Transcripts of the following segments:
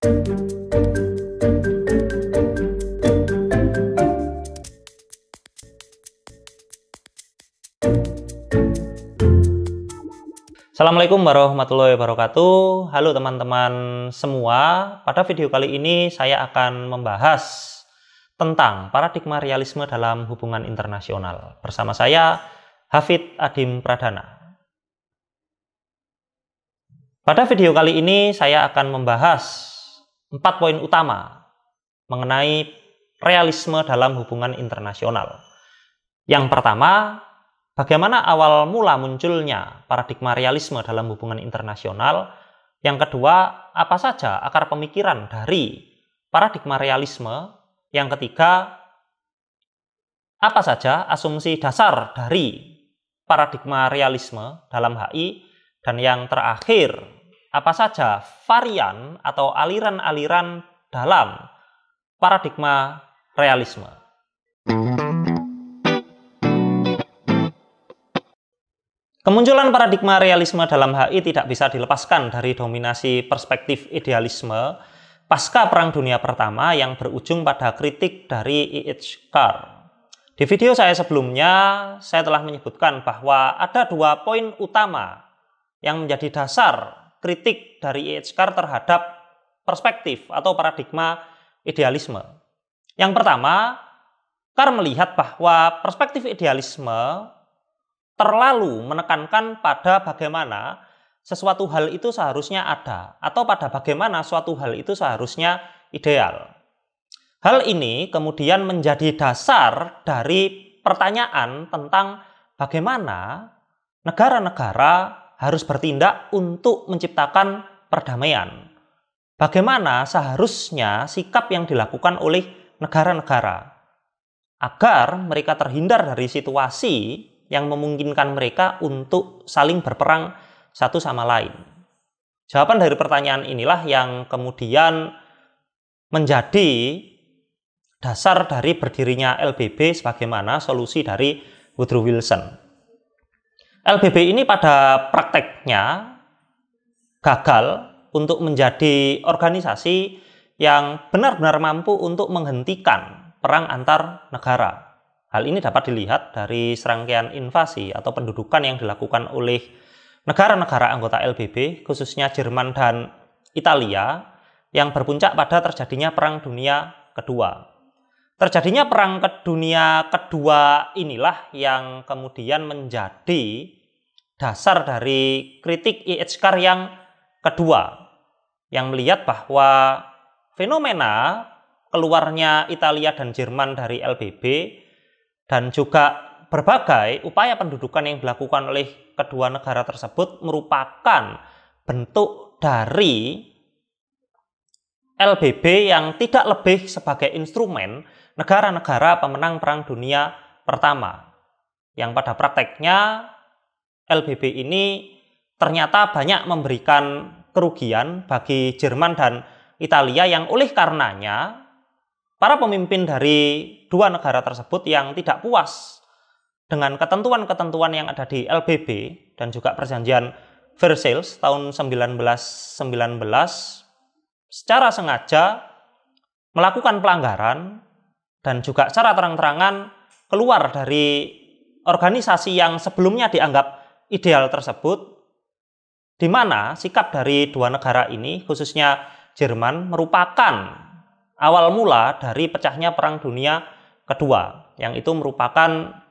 Assalamualaikum warahmatullahi wabarakatuh. Halo teman-teman semua. Pada video kali ini saya akan membahas tentang paradigma realisme dalam hubungan internasional. Bersama saya, Hafid Adim Pradana. Pada video kali ini saya akan membahas 4 poin utama mengenai realisme dalam hubungan internasional. Yang pertama, bagaimana awal mula munculnya paradigma realisme dalam hubungan internasional? Yang kedua, apa saja akar pemikiran dari paradigma realisme? Yang ketiga, apa saja asumsi dasar dari paradigma realisme dalam HI? Dan yang terakhir, apa saja varian atau aliran-aliran dalam paradigma realisme? Kemunculan paradigma realisme dalam HI tidak bisa dilepaskan dari dominasi perspektif idealisme pasca Perang Dunia Pertama yang berujung pada kritik dari E.H. Carr. Di video saya sebelumnya, saya telah menyebutkan bahwa ada 2 poin utama yang menjadi dasar kritik dari E.H. Carr terhadap perspektif atau paradigma idealisme. Yang pertama, Carr melihat bahwa perspektif idealisme terlalu menekankan pada bagaimana sesuatu hal itu seharusnya ada atau pada bagaimana suatu hal itu seharusnya ideal. Hal ini kemudian menjadi dasar dari pertanyaan tentang bagaimana negara-negara harus bertindak untuk menciptakan perdamaian. Bagaimana seharusnya sikap yang dilakukan oleh negara-negara agar mereka terhindar dari situasi yang memungkinkan mereka untuk saling berperang satu sama lain. Jawaban dari pertanyaan inilah yang kemudian menjadi dasar dari berdirinya LBB sebagaimana solusi dari Woodrow Wilson. LBB ini pada prakteknya gagal untuk menjadi organisasi yang benar-benar mampu untuk menghentikan perang antar negara. Hal ini dapat dilihat dari serangkaian invasi atau pendudukan yang dilakukan oleh negara-negara anggota LBB, khususnya Jerman dan Italia, yang berpuncak pada terjadinya Perang Dunia Kedua. Terjadinya Perang Dunia Kedua inilah yang kemudian menjadi dasar dari kritik E.H. Carr yang kedua, yang melihat bahwa fenomena keluarnya Italia dan Jerman dari LBB dan juga berbagai upaya pendudukan yang dilakukan oleh kedua negara tersebut merupakan bentuk dari LBB yang tidak lebih sebagai instrumen negara-negara pemenang Perang Dunia Pertama. Yang pada prakteknya LBB ini ternyata banyak memberikan kerugian bagi Jerman dan Italia yang oleh karenanya para pemimpin dari dua negara tersebut yang tidak puas dengan ketentuan-ketentuan yang ada di LBB dan juga perjanjian Versailles tahun 1919 secara sengaja melakukan pelanggaran dan juga secara terang-terangan keluar dari organisasi yang sebelumnya dianggap ideal tersebut, di mana sikap dari dua negara ini, khususnya Jerman, merupakan awal mula dari pecahnya Perang Dunia Kedua, yang itu merupakan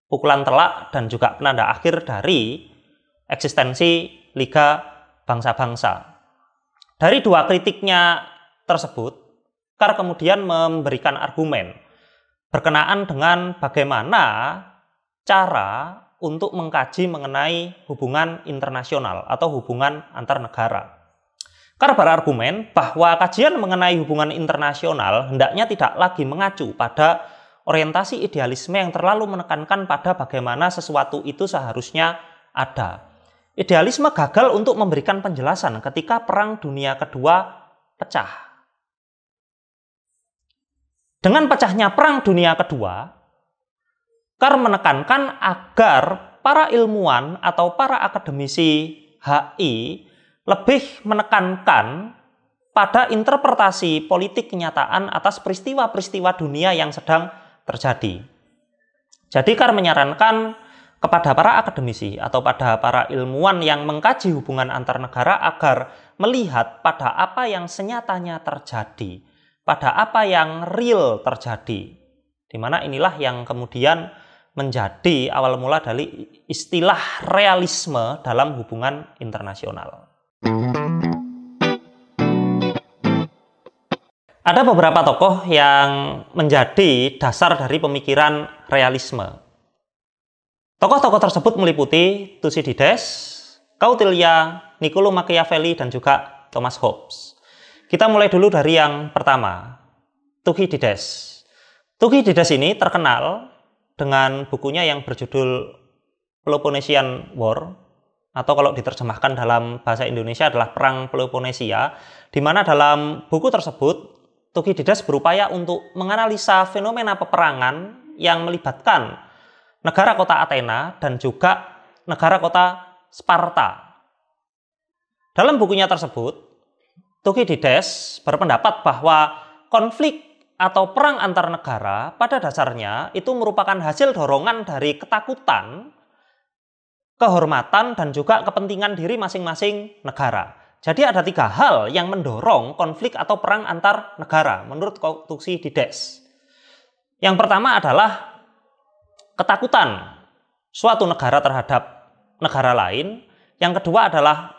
pukulan telak dan juga penanda akhir dari eksistensi Liga Bangsa-Bangsa. Dari dua kritiknya tersebut, Carr kemudian memberikan argumen berkenaan dengan bagaimana cara untuk mengkaji mengenai hubungan internasional atau hubungan antar negara. Carr berargumen bahwa kajian mengenai hubungan internasional hendaknya tidak lagi mengacu pada orientasi idealisme yang terlalu menekankan pada bagaimana sesuatu itu seharusnya ada. Idealisme gagal untuk memberikan penjelasan ketika Perang Dunia Kedua pecah. Dengan pecahnya Perang Dunia Kedua, Carr menekankan agar para ilmuwan atau para akademisi HI lebih menekankan pada interpretasi politik kenyataan atas peristiwa-peristiwa dunia yang sedang terjadi. Jadi Carr menyarankan kepada para akademisi atau pada para ilmuwan yang mengkaji hubungan antar negara agar melihat pada apa yang senyatanya terjadi, pada apa yang real terjadi. Di mana inilah yang kemudian menjadi awal mula dari istilah realisme dalam hubungan internasional. Ada beberapa tokoh yang menjadi dasar dari pemikiran realisme. Tokoh-tokoh tersebut meliputi Thucydides, Kautilya, Niccolò Machiavelli, dan juga Thomas Hobbes. Kita mulai dulu dari yang pertama, Thucydides. Thucydides ini terkenal dengan bukunya yang berjudul Peloponnesian War, atau kalau diterjemahkan dalam bahasa Indonesia adalah Perang Peloponnesia, di mana dalam buku tersebut Thucydides berupaya untuk menganalisa fenomena peperangan yang melibatkan negara kota Athena dan juga negara kota Sparta. Dalam bukunya tersebut, Thucydides berpendapat bahwa konflik atau perang antar negara pada dasarnya itu merupakan hasil dorongan dari ketakutan, kehormatan, dan juga kepentingan diri masing-masing negara. Jadi ada 3 hal yang mendorong konflik atau perang antar negara menurut Thucydides. Yang pertama adalah ketakutan suatu negara terhadap negara lain. Yang kedua adalah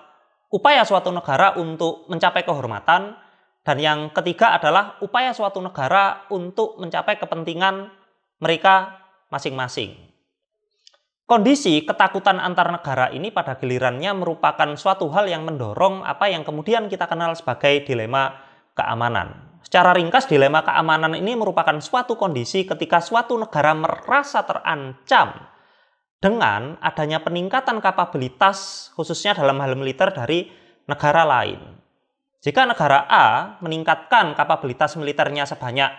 upaya suatu negara untuk mencapai kehormatan. Dan yang ketiga adalah upaya suatu negara untuk mencapai kepentingan mereka masing-masing. Kondisi ketakutan antar negara ini pada gilirannya merupakan suatu hal yang mendorong apa yang kemudian kita kenal sebagai dilema keamanan. Secara ringkas, dilema keamanan ini merupakan suatu kondisi ketika suatu negara merasa terancam dengan adanya peningkatan kapabilitas khususnya dalam hal militer dari negara lain. Jika negara A meningkatkan kapabilitas militernya sebanyak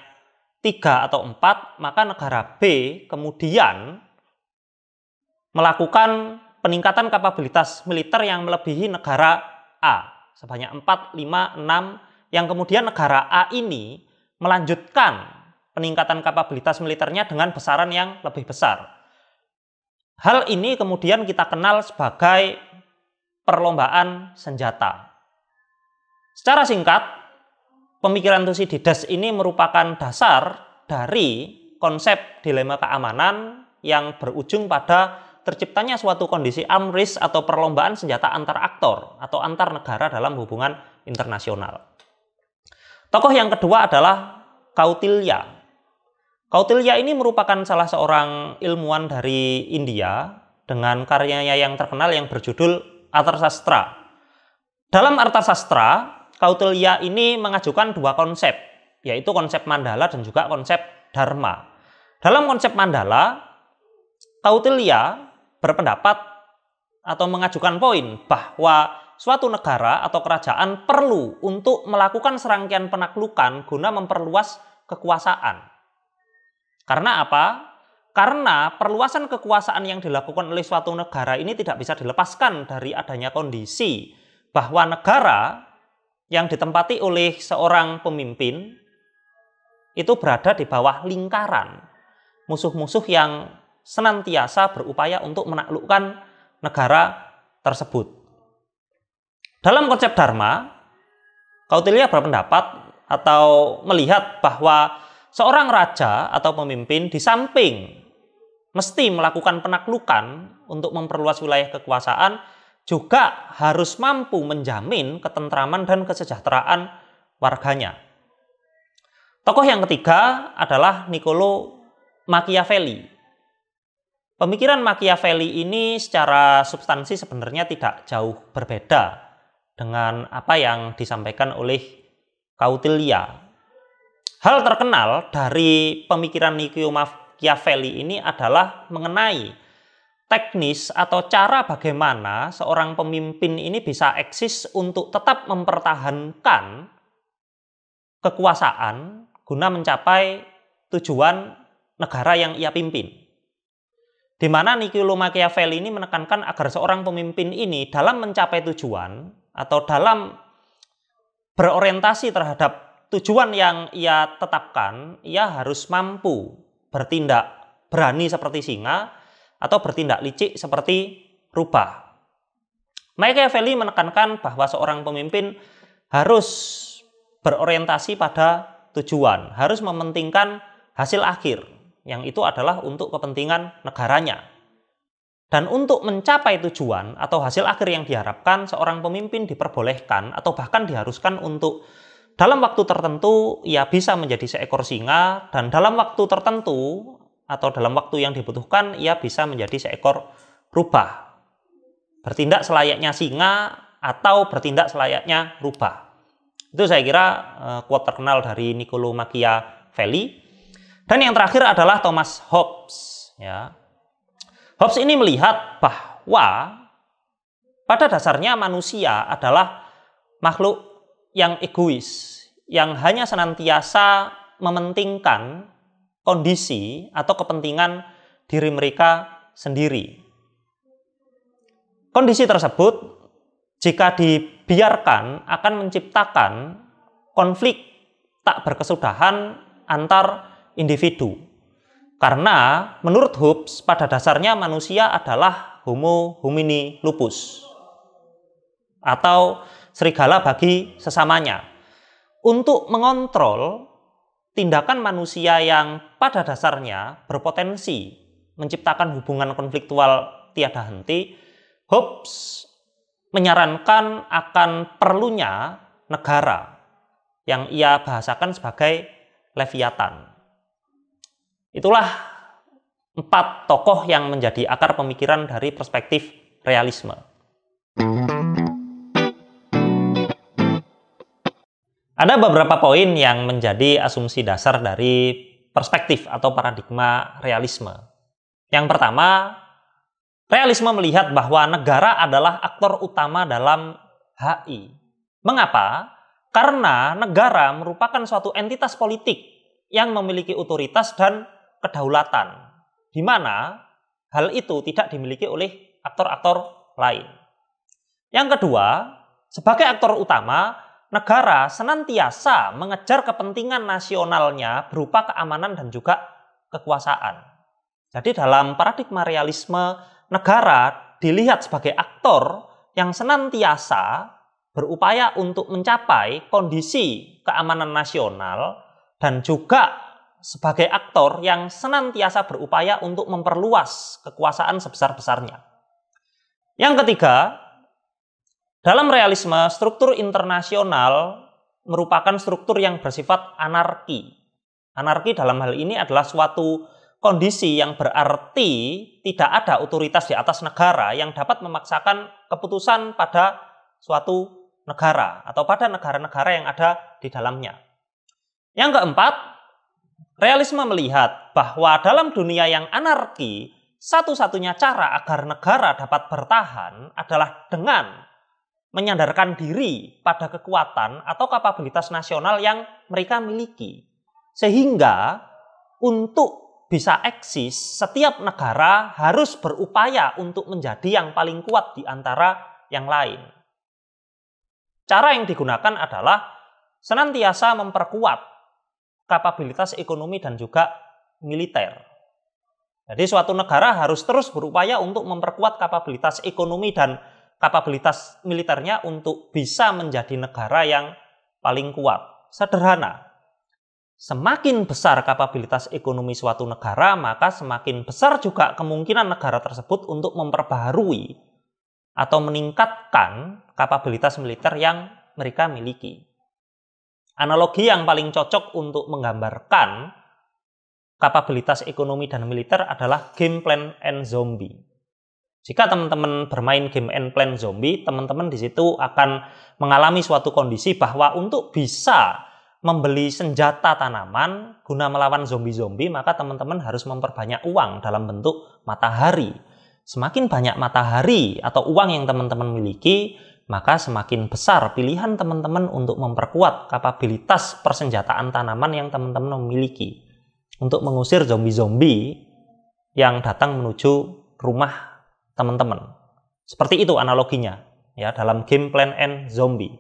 3 atau 4, maka negara B kemudian melakukan peningkatan kapabilitas militer yang melebihi negara A sebanyak 4, 5, 6, yang kemudian negara A ini melanjutkan peningkatan kapabilitas militernya dengan besaran yang lebih besar. Hal ini kemudian kita kenal sebagai perlombaan senjata. Secara singkat, pemikiran Thucydides ini merupakan dasar dari konsep dilema keamanan yang berujung pada terciptanya suatu kondisi arms race atau perlombaan senjata antar aktor atau antar negara dalam hubungan internasional. Tokoh yang kedua adalah Kautilya. Kautilya ini merupakan salah seorang ilmuwan dari India dengan karyanya yang terkenal yang berjudul Arthasastra. Dalam Arthasastra, Kautilya ini mengajukan 2 konsep, yaitu konsep Mandala dan juga konsep Dharma. Dalam konsep Mandala, Kautilya berpendapat atau mengajukan poin bahwa suatu negara atau kerajaan perlu untuk melakukan serangkaian penaklukan guna memperluas kekuasaan. Karena apa? Karena perluasan kekuasaan yang dilakukan oleh suatu negara ini tidak bisa dilepaskan dari adanya kondisi bahwa negara yang ditempati oleh seorang pemimpin itu berada di bawah lingkaran musuh-musuh yang senantiasa berupaya untuk menaklukkan negara tersebut. Dalam konsep Dharma, Kautilya berpendapat atau melihat bahwa seorang raja atau pemimpin di samping mesti melakukan penaklukan untuk memperluas wilayah kekuasaan, juga harus mampu menjamin ketentraman dan kesejahteraan warganya. Tokoh yang ketiga adalah Niccolò Machiavelli. Pemikiran Machiavelli ini secara substansi sebenarnya tidak jauh berbeda dengan apa yang disampaikan oleh Kautilya. Hal terkenal dari pemikiran Niccolò Machiavelli ini adalah mengenai teknis atau cara bagaimana seorang pemimpin ini bisa eksis untuk tetap mempertahankan kekuasaan guna mencapai tujuan negara yang ia pimpin. Di mana Niccolò Machiavelli ini menekankan agar seorang pemimpin ini dalam mencapai tujuan atau dalam berorientasi terhadap tujuan yang ia tetapkan, ia harus mampu bertindak berani seperti singa atau bertindak licik seperti rubah. Machiavelli menekankan bahwa seorang pemimpin harus berorientasi pada tujuan, harus mementingkan hasil akhir, yang itu adalah untuk kepentingan negaranya. Dan untuk mencapai tujuan atau hasil akhir yang diharapkan, seorang pemimpin diperbolehkan atau bahkan diharuskan untuk dalam waktu tertentu ia bisa menjadi seekor singa, dan dalam waktu tertentu atau dalam waktu yang dibutuhkan ia bisa menjadi seekor rubah. Bertindak selayaknya singa atau bertindak selayaknya rubah. Itu saya kira quote terkenal dari Niccolo Machiavelli. Dan yang terakhir adalah Thomas Hobbes, ya. Hobbes ini melihat bahwa pada dasarnya manusia adalah makhluk yang egois, yang hanya senantiasa mementingkan kondisi atau kepentingan diri mereka sendiri. Kondisi tersebut jika dibiarkan akan menciptakan konflik tak berkesudahan antar individu. Karena menurut Hobbes pada dasarnya manusia adalah homo homini lupus atau serigala bagi sesamanya. Untuk mengontrol tindakan manusia yang pada dasarnya berpotensi menciptakan hubungan konfliktual tiada henti, Hobbes menyarankan akan perlunya negara yang ia bahasakan sebagai Leviathan. Itulah 4 tokoh yang menjadi akar pemikiran dari perspektif realisme. Ada beberapa poin yang menjadi asumsi dasar dari perspektif atau paradigma realisme. Yang pertama, realisme melihat bahwa negara adalah aktor utama dalam HI. Mengapa? Karena negara merupakan suatu entitas politik yang memiliki otoritas dan kedaulatan, di mana hal itu tidak dimiliki oleh aktor-aktor lain. Yang kedua, sebagai aktor utama, negara senantiasa mengejar kepentingan nasionalnya berupa keamanan dan juga kekuasaan. Jadi dalam paradigma realisme, negara dilihat sebagai aktor yang senantiasa berupaya untuk mencapai kondisi keamanan nasional dan juga sebagai aktor yang senantiasa berupaya untuk memperluas kekuasaan sebesar-besarnya. Yang ketiga, dalam realisme, struktur internasional merupakan struktur yang bersifat anarki. Anarki dalam hal ini adalah suatu kondisi yang berarti tidak ada otoritas di atas negara yang dapat memaksakan keputusan pada suatu negara atau pada negara-negara yang ada di dalamnya. Yang keempat, realisme melihat bahwa dalam dunia yang anarki, satu-satunya cara agar negara dapat bertahan adalah dengan menyandarkan diri pada kekuatan atau kapabilitas nasional yang mereka miliki. Sehingga untuk bisa eksis, setiap negara harus berupaya untuk menjadi yang paling kuat di antara yang lain. Cara yang digunakan adalah senantiasa memperkuat kapabilitas ekonomi dan juga militer. Jadi suatu negara harus terus berupaya untuk memperkuat kapabilitas ekonomi dan kapabilitas militernya untuk bisa menjadi negara yang paling kuat. Sederhana, semakin besar kapabilitas ekonomi suatu negara, maka semakin besar juga kemungkinan negara tersebut untuk memperbaharui atau meningkatkan kapabilitas militer yang mereka miliki. Analogi yang paling cocok untuk menggambarkan kapabilitas ekonomi dan militer adalah game Plant and Zombie. Jika teman-teman bermain game and Plant Zombie, teman-teman di situ akan mengalami suatu kondisi bahwa untuk bisa membeli senjata tanaman guna melawan zombie-zombie, maka teman-teman harus memperbanyak uang dalam bentuk matahari. Semakin banyak matahari atau uang yang teman-teman miliki, maka semakin besar pilihan teman-teman untuk memperkuat kapabilitas persenjataan tanaman yang teman-teman memiliki untuk mengusir zombie-zombie yang datang menuju rumah teman-teman. Seperti itu analoginya ya dalam game Plant and Zombie.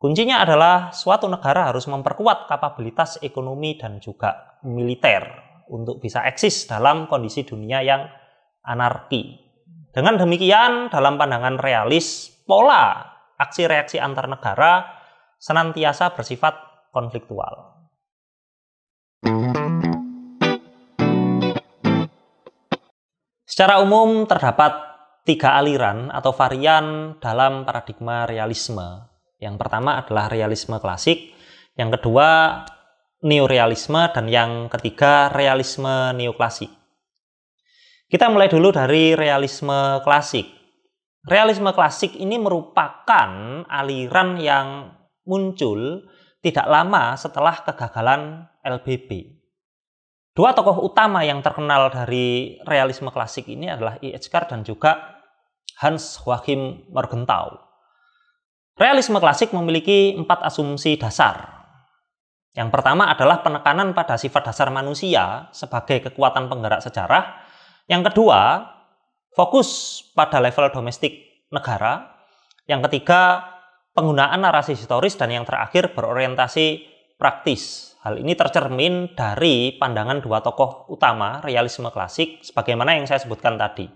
Kuncinya adalah suatu negara harus memperkuat kapabilitas ekonomi dan juga militer untuk bisa eksis dalam kondisi dunia yang anarki. Dengan demikian, dalam pandangan realis, pola aksi reaksi antar negara senantiasa bersifat konfliktual. Secara umum terdapat 3 aliran atau varian dalam paradigma realisme. Yang pertama adalah realisme klasik, yang kedua neorealisme, dan yang ketiga realisme neoklasik. Kita mulai dulu dari realisme klasik. Realisme klasik ini merupakan aliran yang muncul tidak lama setelah kegagalan LBB. 2 tokoh utama yang terkenal dari realisme klasik ini adalah I.H. Carr dan juga Hans Joachim Morgenthau. Realisme klasik memiliki 4 asumsi dasar. Yang pertama adalah penekanan pada sifat dasar manusia sebagai kekuatan penggerak sejarah. Yang kedua, fokus pada level domestik negara. Yang ketiga, penggunaan narasi historis. Dan yang terakhir, berorientasi praktis. Hal ini tercermin dari pandangan 2 tokoh utama realisme klasik sebagaimana yang saya sebutkan tadi.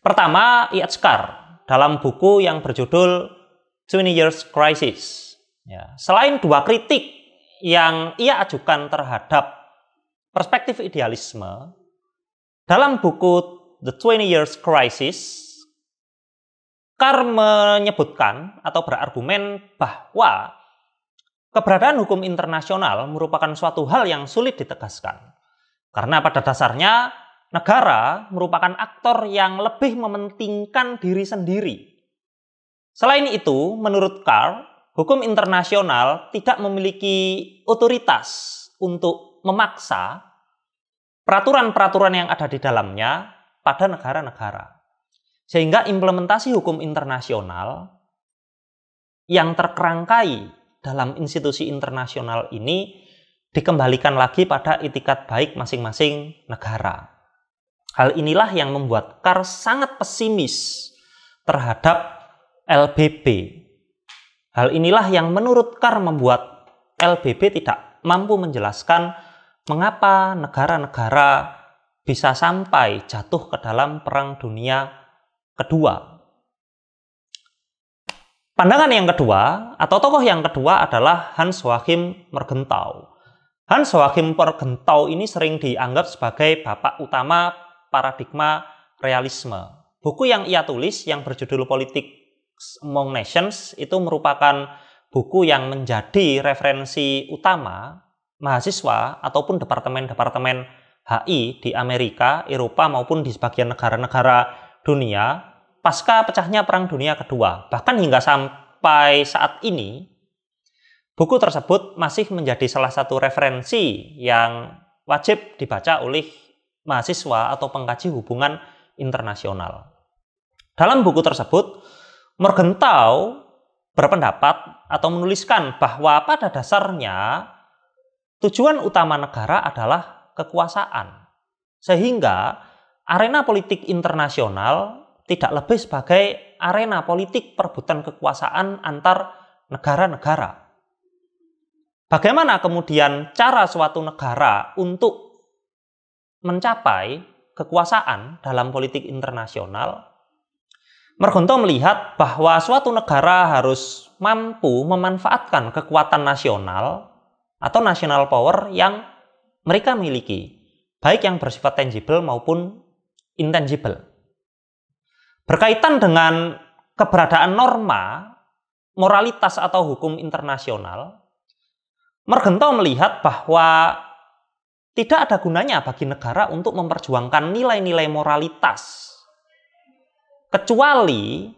Pertama, I.H. Carr dalam buku yang berjudul 20 Years Crisis. Selain 2 kritik yang ia ajukan terhadap perspektif idealisme, dalam buku The 20 Years Crisis, Carr menyebutkan atau berargumen bahwa keberadaan hukum internasional merupakan suatu hal yang sulit ditegaskan. Karena pada dasarnya, negara merupakan aktor yang lebih mementingkan diri sendiri. Selain itu, menurut Carr, hukum internasional tidak memiliki otoritas untuk memaksa peraturan-peraturan yang ada di dalamnya pada negara-negara. Sehingga implementasi hukum internasional yang terkerangkai dalam institusi internasional ini dikembalikan lagi pada itikat baik masing-masing negara. Hal inilah yang membuat Carr sangat pesimis terhadap LBB. Hal inilah yang menurut Carr membuat LBB tidak mampu menjelaskan mengapa negara-negara bisa sampai jatuh ke dalam Perang Dunia Kedua. Pandangan yang kedua atau tokoh yang kedua adalah Hans Joachim Morgenthau. Hans Joachim Morgenthau ini sering dianggap sebagai bapak utama paradigma realisme. Buku yang ia tulis yang berjudul Politics Among Nations itu merupakan buku yang menjadi referensi utama mahasiswa ataupun departemen-departemen HI di Amerika, Eropa maupun di sebagian negara-negara dunia pasca pecahnya Perang Dunia Kedua. Bahkan hingga sampai saat ini, buku tersebut masih menjadi salah satu referensi yang wajib dibaca oleh mahasiswa atau pengkaji hubungan internasional. Dalam buku tersebut, Morgenthau berpendapat atau menuliskan bahwa pada dasarnya tujuan utama negara adalah kekuasaan. Sehingga arena politik internasional tidak lebih sebagai arena politik perebutan kekuasaan antar negara-negara. Bagaimana kemudian cara suatu negara untuk mencapai kekuasaan dalam politik internasional? Morgenthau melihat bahwa suatu negara harus mampu memanfaatkan kekuatan nasional atau national power yang mereka miliki, baik yang bersifat tangible maupun intangible. Berkaitan dengan keberadaan norma, moralitas atau hukum internasional, Morgenthau melihat bahwa tidak ada gunanya bagi negara untuk memperjuangkan nilai-nilai moralitas, kecuali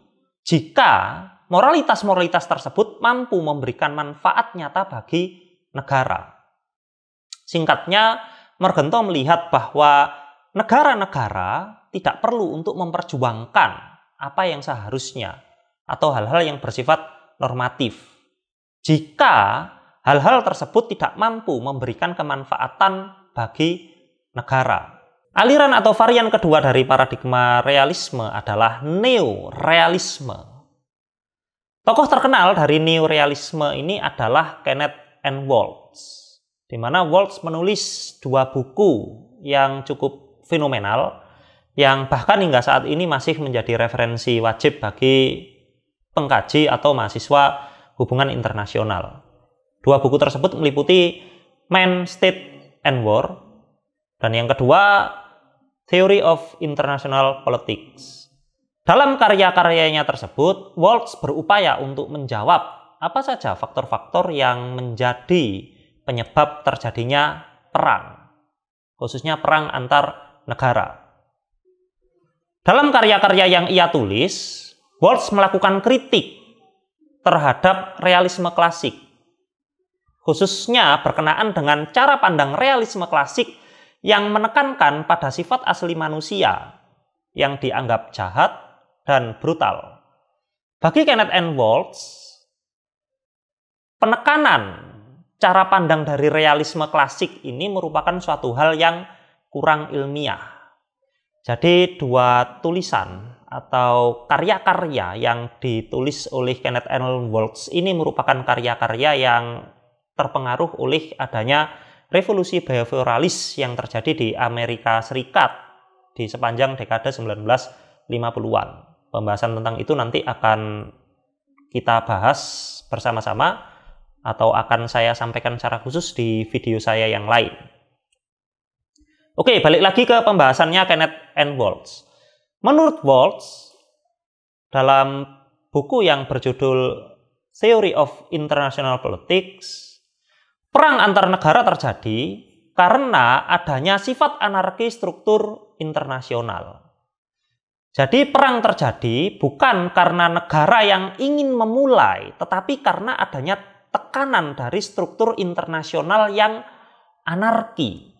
jika moralitas-moralitas tersebut mampu memberikan manfaat nyata bagi negara. Singkatnya, Morgenthau melihat bahwa negara-negara tidak perlu untuk memperjuangkan apa yang seharusnya atau hal-hal yang bersifat normatif. Jika hal-hal tersebut tidak mampu memberikan kemanfaatan bagi negara. Aliran atau varian kedua dari paradigma realisme adalah neorealisme. Tokoh terkenal dari neorealisme ini adalah Kenneth N. Waltz, di mana Waltz menulis 2 buku yang cukup fenomenal, yang bahkan hingga saat ini masih menjadi referensi wajib bagi pengkaji atau mahasiswa hubungan internasional. 2 buku tersebut meliputi Man, State, and War, dan yang kedua Theory of International Politics. Dalam karya-karyanya tersebut, Waltz berupaya untuk menjawab apa saja faktor-faktor yang menjadi penyebab terjadinya perang, khususnya perang antar negara. Dalam karya-karya yang ia tulis, Waltz melakukan kritik terhadap realisme klasik, khususnya berkenaan dengan cara pandang realisme klasik yang menekankan pada sifat asli manusia yang dianggap jahat dan brutal. Bagi Kenneth N. Waltz, penekanan cara pandang dari realisme klasik ini merupakan suatu hal yang kurang ilmiah. Jadi 2 tulisan atau karya-karya yang ditulis oleh Kenneth N. Waltz ini merupakan karya-karya yang terpengaruh oleh adanya revolusi behavioralis yang terjadi di Amerika Serikat di sepanjang dekade 1950-an. Pembahasan tentang itu nanti akan kita bahas bersama-sama atau akan saya sampaikan secara khusus di video saya yang lain. Oke, balik lagi ke pembahasannya Kenneth N. Waltz. Menurut Waltz, dalam buku yang berjudul Theory of International Politics, perang antar negara terjadi karena adanya sifat anarki struktur internasional. Jadi perang terjadi bukan karena negara yang ingin memulai, tetapi karena adanya tekanan dari struktur internasional yang anarki.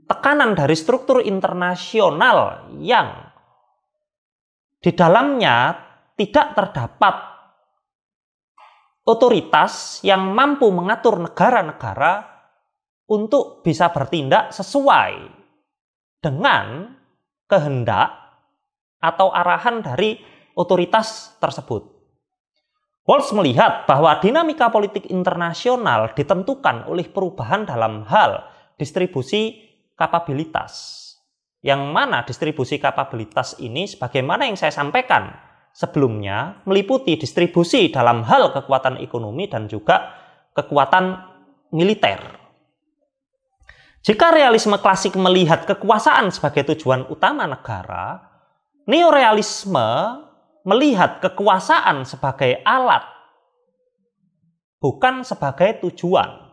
Tekanan dari struktur internasional yang di dalamnya tidak terdapat otoritas yang mampu mengatur negara-negara untuk bisa bertindak sesuai dengan kehendak atau arahan dari otoritas tersebut. Waltz melihat bahwa dinamika politik internasional ditentukan oleh perubahan dalam hal distribusi kapabilitas. Yang mana distribusi kapabilitas ini, sebagaimana yang saya sampaikan sebelumnya, meliputi distribusi dalam hal kekuatan ekonomi dan juga kekuatan militer. Jika realisme klasik melihat kekuasaan sebagai tujuan utama negara, neorealisme melihat kekuasaan sebagai alat, bukan sebagai tujuan.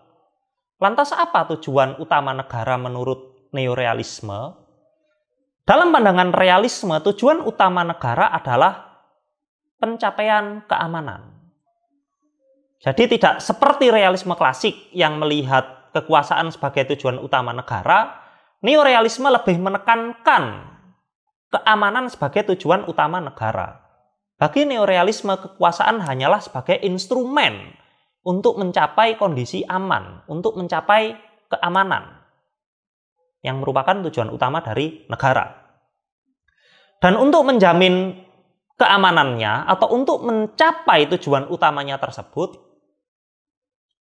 Lantas apa tujuan utama negara menurut neorealisme? Dalam pandangan realisme, tujuan utama negara adalah pencapaian keamanan. Jadi tidak seperti realisme klasik yang melihat kekuasaan sebagai tujuan utama negara, neorealisme lebih menekankan keamanan sebagai tujuan utama negara. Bagi neorealisme, kekuasaan hanyalah sebagai instrumen untuk mencapai kondisi aman, untuk mencapai keamanan yang merupakan tujuan utama dari negara. Dan untuk menjamin keamanannya atau untuk mencapai tujuan utamanya tersebut,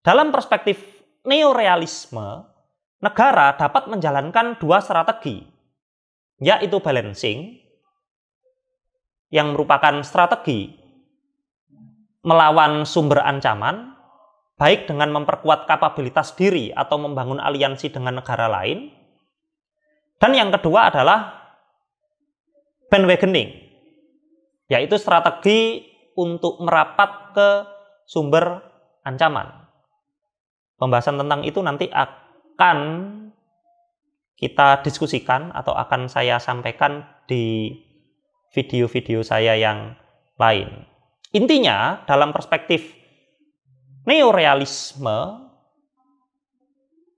dalam perspektif neorealisme, negara dapat menjalankan 2 strategi, yaitu balancing, yang merupakan strategi melawan sumber ancaman, baik dengan memperkuat kapabilitas diri atau membangun aliansi dengan negara lain. Dan yang kedua adalah bandwagoning, yaitu strategi untuk merapat ke sumber ancaman. Pembahasan tentang itu nanti akan kita diskusikan atau akan saya sampaikan di video-video saya yang lain. Intinya, dalam perspektif neorealisme,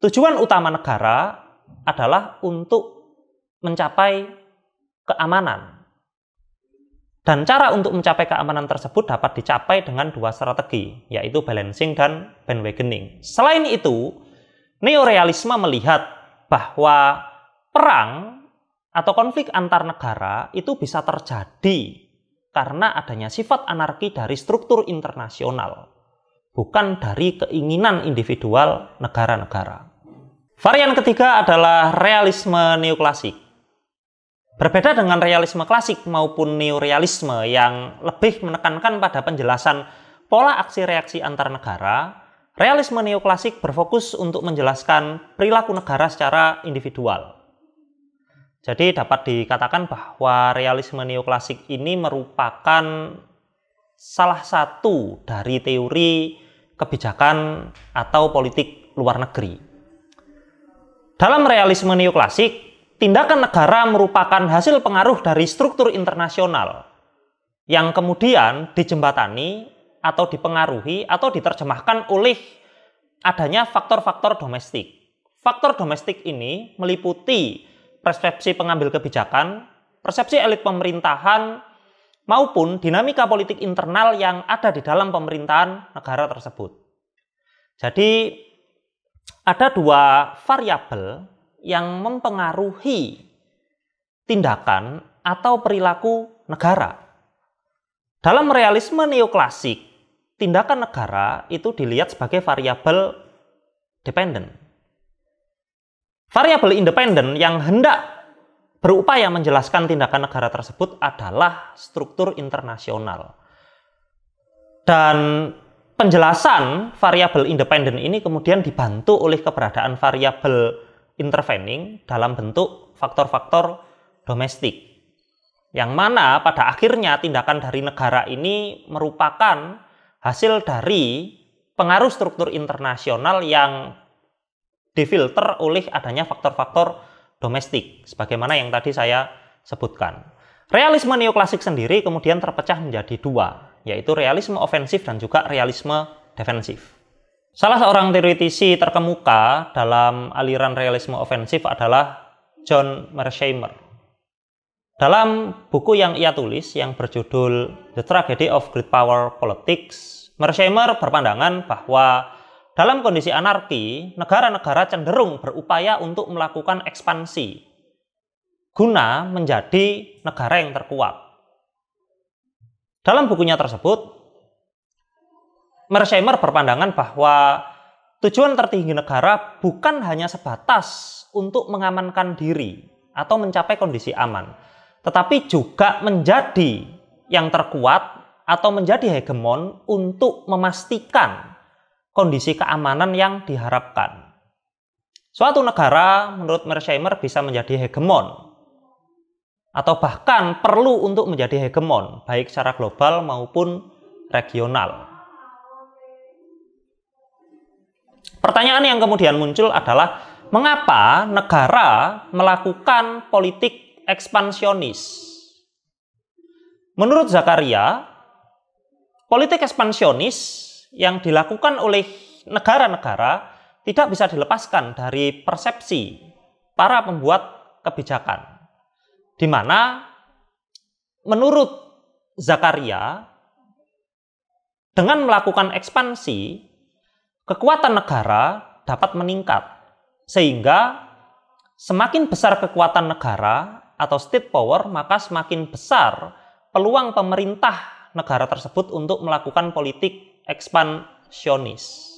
tujuan utama negara adalah untuk mencapai keamanan. Dan cara untuk mencapai keamanan tersebut dapat dicapai dengan 2 strategi, yaitu balancing dan bandwagoning. Selain itu, neorealisme melihat bahwa perang atau konflik antar negara itu bisa terjadi karena adanya sifat anarki dari struktur internasional, bukan dari keinginan individual negara-negara. Varian ketiga adalah realisme neoklasik. Berbeda dengan realisme klasik maupun neorealisme yang lebih menekankan pada penjelasan pola aksi reaksi antar negara, realisme neoklasik berfokus untuk menjelaskan perilaku negara secara individual. Jadi dapat dikatakan bahwa realisme neoklasik ini merupakan salah satu dari teori kebijakan atau politik luar negeri. Dalam realisme neoklasik, tindakan negara merupakan hasil pengaruh dari struktur internasional yang kemudian dijembatani atau dipengaruhi atau diterjemahkan oleh adanya faktor-faktor domestik. Faktor domestik ini meliputi persepsi pengambil kebijakan, persepsi elit pemerintahan, maupun dinamika politik internal yang ada di dalam pemerintahan negara tersebut. Jadi, ada dua variabel yang mempengaruhi tindakan atau perilaku negara. Dalam realisme neoklasik, tindakan negara itu dilihat sebagai variabel dependen. Variabel independen yang hendak berupaya menjelaskan tindakan negara tersebut adalah struktur internasional. Dan penjelasan variabel independen ini kemudian dibantu oleh keberadaan variabel intervening dalam bentuk faktor-faktor domestik. Yang mana pada akhirnya tindakan dari negara ini merupakan hasil dari pengaruh struktur internasional yang difilter oleh adanya faktor-faktor domestik, sebagaimana yang tadi saya sebutkan. Realisme neoklasik sendiri kemudian terpecah menjadi dua, yaitu realisme ofensif dan juga realisme defensif. Salah seorang teoretisi terkemuka dalam aliran realisme ofensif adalah John Mearsheimer. Dalam buku yang ia tulis yang berjudul The Tragedy of Great Power Politics, Mearsheimer berpandangan bahwa dalam kondisi anarki, negara-negara cenderung berupaya untuk melakukan ekspansi guna menjadi negara yang terkuat. Dalam bukunya tersebut, Mearsheimer berpandangan bahwa tujuan tertinggi negara bukan hanya sebatas untuk mengamankan diri atau mencapai kondisi aman, tetapi juga menjadi yang terkuat atau menjadi hegemon untuk memastikan kondisi keamanan yang diharapkan. Suatu negara menurut Mearsheimer bisa menjadi hegemon atau bahkan perlu untuk menjadi hegemon baik secara global maupun regional. Pertanyaan yang kemudian muncul adalah mengapa negara melakukan politik ekspansionis? Menurut Zakaria, politik ekspansionis yang dilakukan oleh negara-negara tidak bisa dilepaskan dari persepsi para pembuat kebijakan, di mana menurut Zakaria dengan melakukan ekspansi kekuatan negara dapat meningkat, sehingga semakin besar kekuatan negara atau state power, maka semakin besar peluang pemerintah negara tersebut untuk melakukan politik ekspansionis.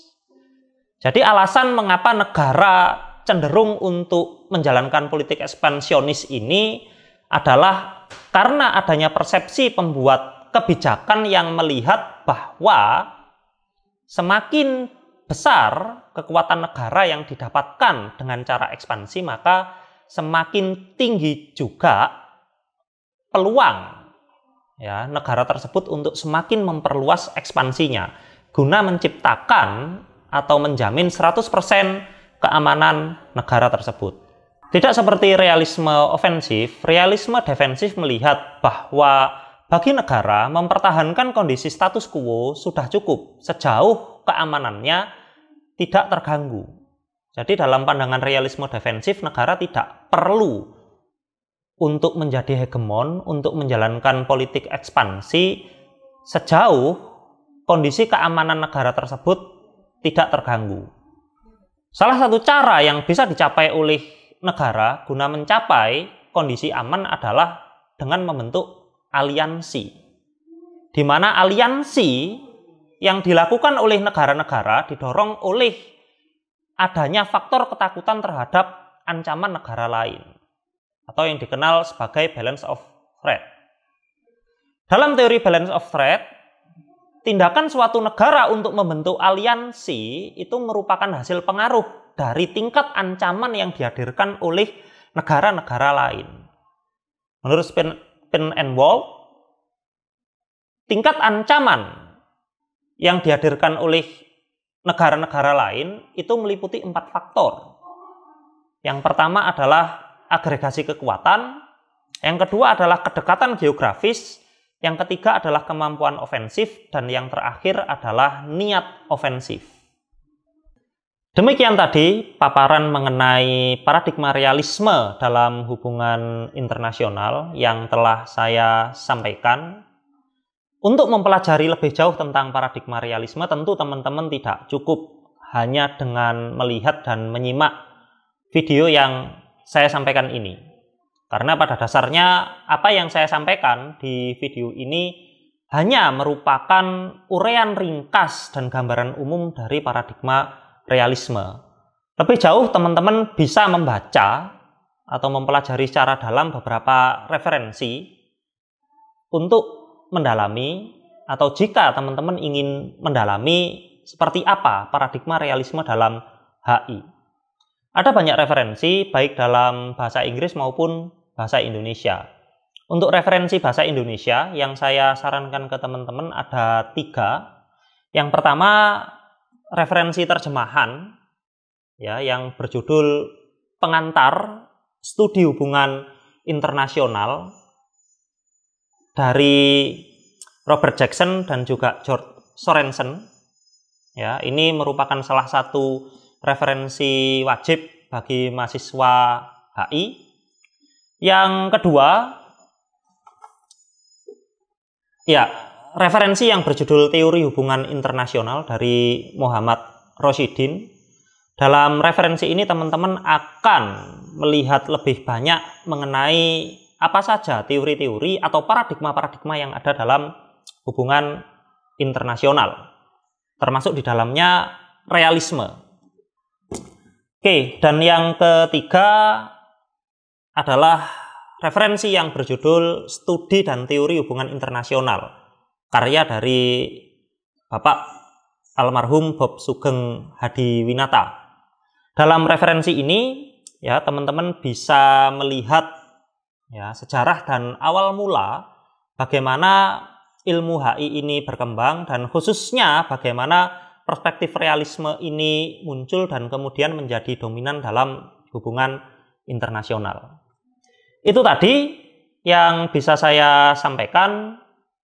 Jadi alasan mengapa negara cenderung untuk menjalankan politik ekspansionis ini adalah karena adanya persepsi pembuat kebijakan yang melihat bahwa semakin besar kekuatan negara yang didapatkan dengan cara ekspansi, maka semakin tinggi juga peluang negara tersebut untuk semakin memperluas ekspansinya guna menciptakan atau menjamin 100% keamanan negara tersebut. Tidak seperti realisme ofensif, realisme defensif melihat bahwa bagi negara mempertahankan kondisi status quo sudah cukup sejauh keamanannya tidak terganggu. Jadi dalam pandangan realisme defensif, negara tidak perlu untuk menjadi hegemon, untuk menjalankan politik ekspansi sejauh kondisi keamanan negara tersebut tidak terganggu. Salah satu cara yang bisa dicapai oleh negara guna mencapai kondisi aman adalah dengan membentuk aliansi. di mana aliansi yang dilakukan oleh negara-negara didorong oleh adanya faktor ketakutan terhadap ancaman negara lain, atau yang dikenal sebagai balance of threat. Dalam teori balance of threat, tindakan suatu negara untuk membentuk aliansi itu merupakan hasil pengaruh dari tingkat ancaman yang dihadirkan oleh negara-negara lain. Menurut Spin and Wolf, tingkat ancaman yang dihadirkan oleh negara-negara lain itu meliputi 4 faktor. Yang pertama adalah agregasi kekuatan, yang kedua adalah kedekatan geografis, yang ketiga adalah kemampuan ofensif, dan yang terakhir adalah niat ofensif. Demikian tadi paparan mengenai paradigma realisme dalam hubungan internasional yang telah saya sampaikan. Untuk mempelajari lebih jauh tentang paradigma realisme, tentu teman-teman tidak cukup hanya dengan melihat dan menyimak video yang saya sampaikan ini. Karena pada dasarnya apa yang saya sampaikan di video ini hanya merupakan uraian ringkas dan gambaran umum dari paradigma realisme. Lebih jauh teman-teman bisa membaca atau mempelajari secara dalam beberapa referensi untuk mendalami, atau jika teman-teman ingin mendalami seperti apa paradigma realisme dalam HI. Ada banyak referensi baik dalam bahasa Inggris maupun bahasa Indonesia. Untuk referensi bahasa Indonesia yang saya sarankan ke teman-teman ada 3. Yang pertama, referensi terjemahan ya, yang berjudul Pengantar Studi Hubungan Internasional dari Robert Jackson dan juga George Sorensen. Ya, ini merupakan salah satu referensi wajib bagi mahasiswa HI. Yang kedua, ya, referensi yang berjudul Teori Hubungan Internasional dari Muhammad Roshidin. Dalam referensi ini teman-teman akan melihat lebih banyak mengenai apa saja teori-teori atau paradigma-paradigma yang ada dalam hubungan internasional, termasuk di dalamnya realisme. Oke, dan yang ketiga adalah referensi yang berjudul Studi dan Teori Hubungan Internasional, karya dari Bapak almarhum Bob Sugeng Hadiwinata. Dalam referensi ini, ya, teman-teman bisa melihat ya, sejarah dan awal mula bagaimana ilmu HI ini berkembang, dan khususnya bagaimana perspektif realisme ini muncul dan kemudian menjadi dominan dalam hubungan internasional. Itu tadi yang bisa saya sampaikan.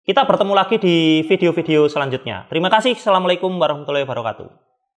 Kita bertemu lagi di video-video selanjutnya. Terima kasih. Assalamualaikum warahmatullahi wabarakatuh.